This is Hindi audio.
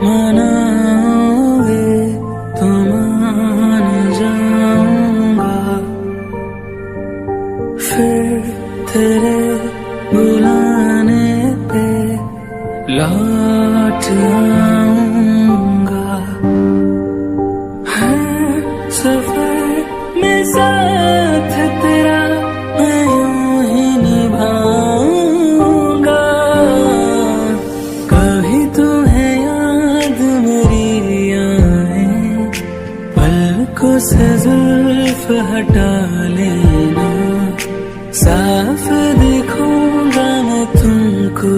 मनाओगे तो मान जाऊंगा, फिर तेरे बुलाने पे लौट आऊंगा। हर सफर में साथ तेरा मैं यूं ही निभाऊंगा। कभी तुम्हें याद मेरी आए, पलकों से जुल्फ हटा लेना, साफ दिखूंगा मैं तुमको।